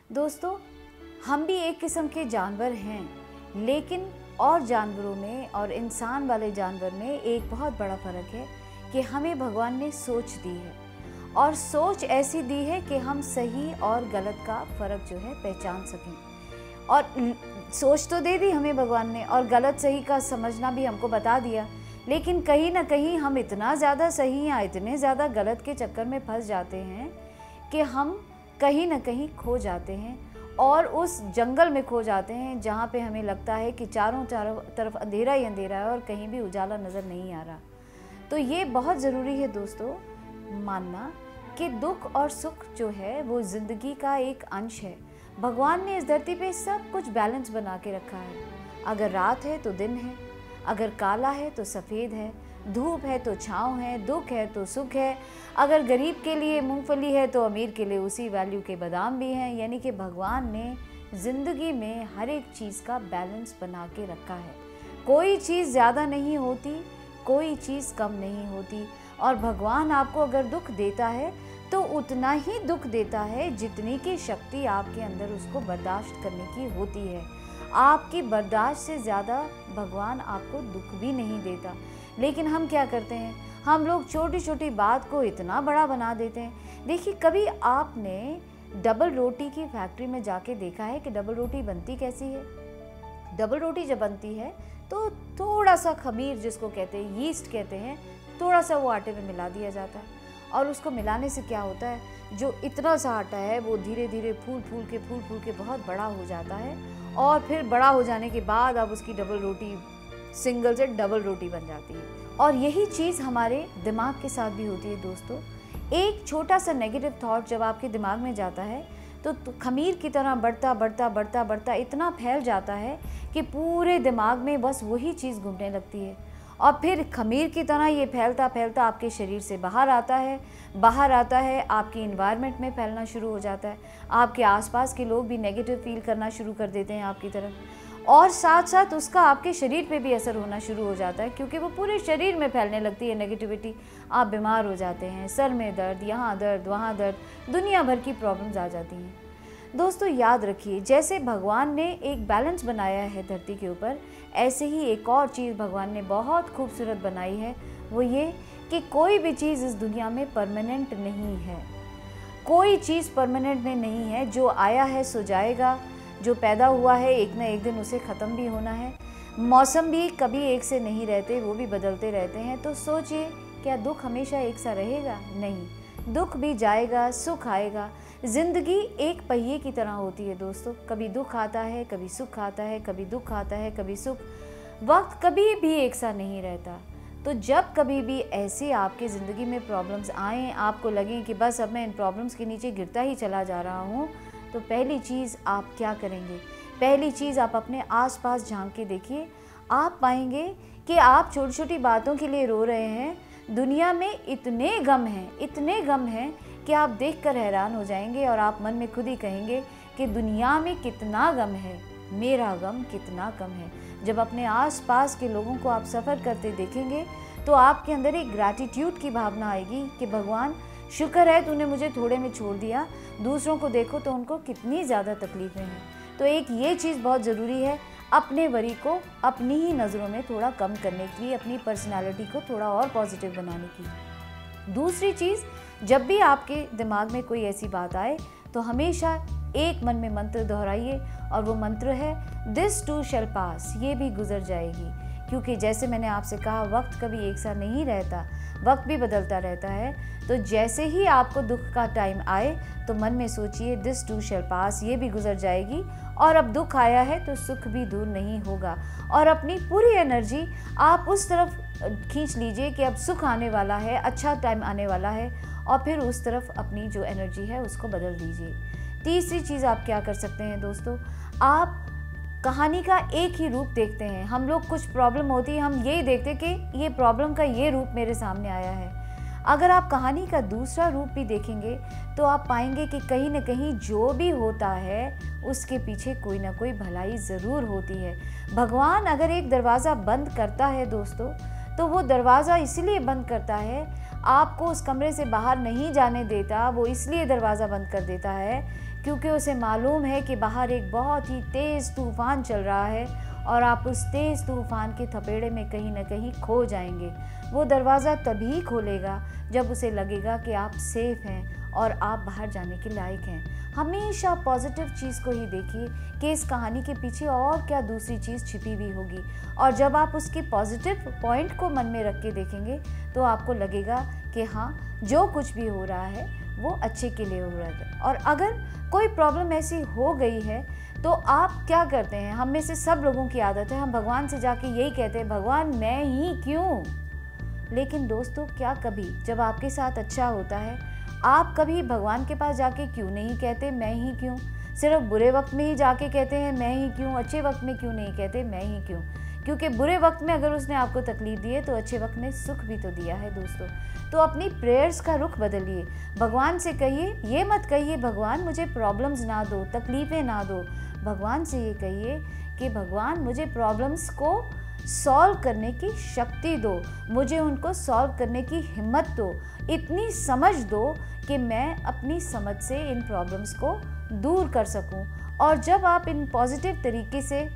दोस्तों, हम भी एक किस्म के जानवर हैं, लेकिन और जानवरों में और इंसान वाले जानवर में एक बहुत बड़ा फ़र्क है कि हमें भगवान ने सोच दी है और सोच ऐसी दी है कि हम सही और गलत का फ़र्क जो है पहचान सकें। और सोच तो दे दी हमें भगवान ने और गलत सही का समझना भी हमको बता दिया, लेकिन कहीं ना कहीं हम इतना ज़्यादा सही या इतने ज़्यादा गलत के चक्कर में फंस जाते हैं कि हम कहीं ना कहीं खो जाते हैं और उस जंगल में खो जाते हैं जहाँ पे हमें लगता है कि चारों तरफ अंधेरा ही अंधेरा है और कहीं भी उजाला नज़र नहीं आ रहा। तो ये बहुत ज़रूरी है दोस्तों मानना कि दुख और सुख जो है वो ज़िंदगी का एक अंश है। भगवान ने इस धरती पे सब कुछ बैलेंस बना के रखा है। अगर रात है तो दिन है, अगर काला है तो सफ़ेद है, धूप है तो छाँव है, दुख है तो सुख है, अगर गरीब के लिए मूंगफली है तो अमीर के लिए उसी वैल्यू के बादाम भी हैं। यानी कि भगवान ने ज़िंदगी में हर एक चीज़ का बैलेंस बना के रखा है। कोई चीज़ ज़्यादा नहीं होती, कोई चीज़ कम नहीं होती। और भगवान आपको अगर दुख देता है तो उतना ही दुख देता है जितनी की शक्ति आपके अंदर उसको बर्दाश्त करने की होती है। आपकी बर्दाश्त से ज़्यादा भगवान आपको दुख भी नहीं देता। लेकिन हम क्या करते हैं, हम लोग छोटी छोटी बात को इतना बड़ा बना देते हैं। देखिए, कभी आपने डबल रोटी की फैक्ट्री में जाके देखा है कि डबल रोटी बनती कैसी है? डबल रोटी जब बनती है तो थोड़ा सा खमीर, जिसको कहते हैं यीस्ट कहते हैं, थोड़ा सा वो आटे में मिला दिया जाता है और उसको मिलाने से क्या होता है, जो इतना सा आटा है वो धीरे धीरे फूल फूल के बहुत बड़ा हो जाता है और फिर बड़ा हो जाने के बाद अब उसकी डबल रोटी सिंगल से डबल रोटी बन जाती है। और यही चीज़ हमारे दिमाग के साथ भी होती है दोस्तों। एक छोटा सा नेगेटिव थॉट जब आपके दिमाग में जाता है तो खमीर की तरह बढ़ता इतना फैल जाता है कि पूरे दिमाग में बस वही चीज़ घूमने लगती है और फिर खमीर की तरह ये फैलता आपके शरीर से बाहर आता है, आपकी इन्वायरमेंट में फैलना शुरू हो जाता है। आपके आसपास के लोग भी नेगेटिव फील करना शुरू कर देते हैं आपकी तरफ और साथ साथ उसका आपके शरीर पे भी असर होना शुरू हो जाता है, क्योंकि वो पूरे शरीर में फैलने लगती है नेगेटिविटी। आप बीमार हो जाते हैं, सर में दर्द, यहाँ दर्द, वहाँ दर्द, दुनिया भर की प्रॉब्लम्स आ जाती हैं। दोस्तों याद रखिए, जैसे भगवान ने एक बैलेंस बनाया है धरती के ऊपर, ऐसे ही एक और चीज़ भगवान ने बहुत खूबसूरत बनाई है, वो ये कि कोई भी चीज़ इस दुनिया में परमानेंट नहीं है। कोई चीज़ परमानेंट में नहीं है। जो आया है सो जाएगा, जो पैदा हुआ है एक ना एक दिन उसे ख़त्म भी होना है। मौसम भी कभी एक से नहीं रहते, वो भी बदलते रहते हैं। तो सोचिए, क्या दुख हमेशा एक सा रहेगा? नहीं, दुख भी जाएगा, सुख आएगा। ज़िंदगी एक पहिए की तरह होती है दोस्तों। कभी दुख आता है, कभी सुख आता है, कभी दुख आता है, कभी सुख। वक्त कभी भी एक सा नहीं रहता। तो जब कभी भी ऐसे आपके ज़िंदगी में प्रॉब्लम्स आएँ, आपको लगे कि बस अब मैं इन प्रॉब्लम्स के नीचे गिरता ही चला जा रहा हूँ, तो पहली चीज़ आप क्या करेंगे? पहली चीज़ आप अपने आसपास झांक के देखिए। आप पाएंगे कि आप छोटी छोटी बातों के लिए रो रहे हैं। दुनिया में इतने गम हैं कि आप देखकर हैरान हो जाएंगे और आप मन में खुद ही कहेंगे कि दुनिया में कितना गम है, मेरा गम कितना कम है। जब अपने आसपास के लोगों को आप सफ़र करते देखेंगे तो आपके अंदर एक ग्रैटिट्यूड की भावना आएगी कि भगवान शुक्र है तूने मुझे थोड़े में छोड़ दिया। दूसरों को देखो तो उनको कितनी ज़्यादा तकलीफ़ें हैं। तो एक ये चीज़ बहुत ज़रूरी है, अपने वरी को अपनी ही नज़रों में थोड़ा कम करने की, अपनी पर्सनालिटी को थोड़ा और पॉजिटिव बनाने की। दूसरी चीज़, जब भी आपके दिमाग में कोई ऐसी बात आए तो हमेशा एक मन में मंत्र दोहराइए और वो मंत्र है दिस टू शैल पास, ये भी गुजर जाएगी। क्योंकि जैसे मैंने आपसे कहा, वक्त कभी एक सा नहीं रहता, वक्त भी बदलता रहता है। तो जैसे ही आपको दुख का टाइम आए तो मन में सोचिए दिस टू शैल पास, ये भी गुजर जाएगी। और अब दुख आया है तो सुख भी दूर नहीं होगा। और अपनी पूरी एनर्जी आप उस तरफ खींच लीजिए कि अब सुख आने वाला है, अच्छा टाइम आने वाला है, और फिर उस तरफ अपनी जो एनर्जी है उसको बदल दीजिए। तीसरी चीज़ आप क्या कर सकते हैं दोस्तों, आप कहानी का एक ही रूप देखते हैं। हम लोग कुछ प्रॉब्लम होती है, हम यही देखते कि ये प्रॉब्लम का ये रूप मेरे सामने आया है। अगर आप कहानी का दूसरा रूप भी देखेंगे तो आप पाएंगे कि कहीं न कहीं जो भी होता है उसके पीछे कोई ना कोई भलाई ज़रूर होती है। भगवान अगर एक दरवाज़ा बंद करता है दोस्तों, तो वो दरवाज़ा इसलिए बंद करता है, आपको उस कमरे से बाहर नहीं जाने देता, वो इसलिए दरवाज़ा बंद कर देता है क्योंकि उसे मालूम है कि बाहर एक बहुत ही तेज़ तूफ़ान चल रहा है और आप उस तेज़ तूफ़ान के थपेड़े में कहीं ना कहीं खो जाएंगे। वो दरवाज़ा तभी खोलेगा जब उसे लगेगा कि आप सेफ़ हैं और आप बाहर जाने के लायक हैं। हमेशा पॉजिटिव चीज़ को ही देखिए कि इस कहानी के पीछे और क्या दूसरी चीज़ छिपी हुई होगी, और जब आप उसके पॉजिटिव पॉइंट को मन में रख के देखेंगे तो आपको लगेगा कि हाँ, जो कुछ भी हो रहा है वो अच्छे के लिए हो रहा है। और अगर कोई प्रॉब्लम ऐसी हो गई है तो आप क्या करते हैं? हम में से सब लोगों की आदत है, हम भगवान से जाके यही कहते हैं, भगवान मैं ही क्यों। लेकिन दोस्तों, क्या कभी जब आपके साथ अच्छा होता है आप कभी भगवान के पास जाके क्यों नहीं कहते मैं ही क्यों? सिर्फ बुरे वक्त में ही जाके कहते हैं मैं ही क्यों, अच्छे वक्त में क्यों नहीं कहते मैं ही क्यों? क्योंकि बुरे वक्त में अगर उसने आपको तकलीफ दी है तो अच्छे वक्त में सुख भी तो दिया है दोस्तों। तो अपनी प्रेयर्स का रुख बदलिए, भगवान से कहिए, ये मत कहिए भगवान मुझे प्रॉब्लम्स ना दो, तकलीफ़ें ना दो। भगवान से ये कहिए कि भगवान मुझे प्रॉब्लम्स को सॉल्व करने की शक्ति दो, मुझे उनको सॉल्व करने की हिम्मत दो, इतनी समझ दो कि मैं अपनी समझ से इन प्रॉब्लम्स को दूर कर सकूं। और जब आप इन पॉजिटिव तरीके से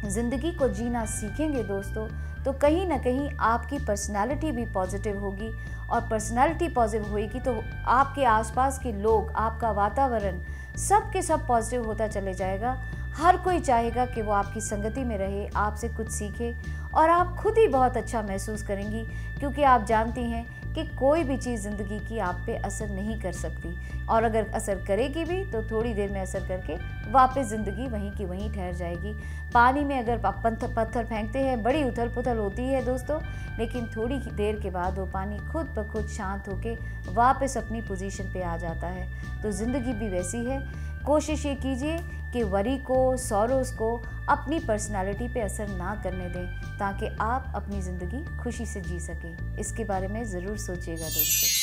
ज़िंदगी को जीना सीखेंगे दोस्तों, तो कहीं ना कहीं आपकी पर्सनालिटी भी पॉजिटिव होगी, और पर्सनालिटी पॉजिटिव होगी तो आपके आसपास के लोग, आपका वातावरण सब के सब पॉजिटिव होता चले जाएगा। हर कोई चाहेगा कि वो आपकी संगति में रहे, आपसे कुछ सीखे, और आप खुद ही बहुत अच्छा महसूस करेंगी, क्योंकि आप जानती हैं कि कोई भी चीज़ ज़िंदगी की आप पे असर नहीं कर सकती, और अगर असर करेगी भी तो थोड़ी देर में असर करके वापस ज़िंदगी वहीं की वहीं ठहर जाएगी। पानी में अगर आप पत्थर फेंकते हैं, बड़ी उथल पुथल होती है दोस्तों, लेकिन थोड़ी देर के बाद वो पानी खुद ब खुद शांत होके वापस अपनी पोजीशन पे आ जाता है। तो ज़िंदगी भी वैसी है। कोशिश ये कीजिए कि वरी को, सॉरोज़ को अपनी पर्सनालिटी पे असर ना करने दें, ताकि आप अपनी ज़िंदगी खुशी से जी सकें। इसके बारे में ज़रूर सोचिएगा दोस्तों।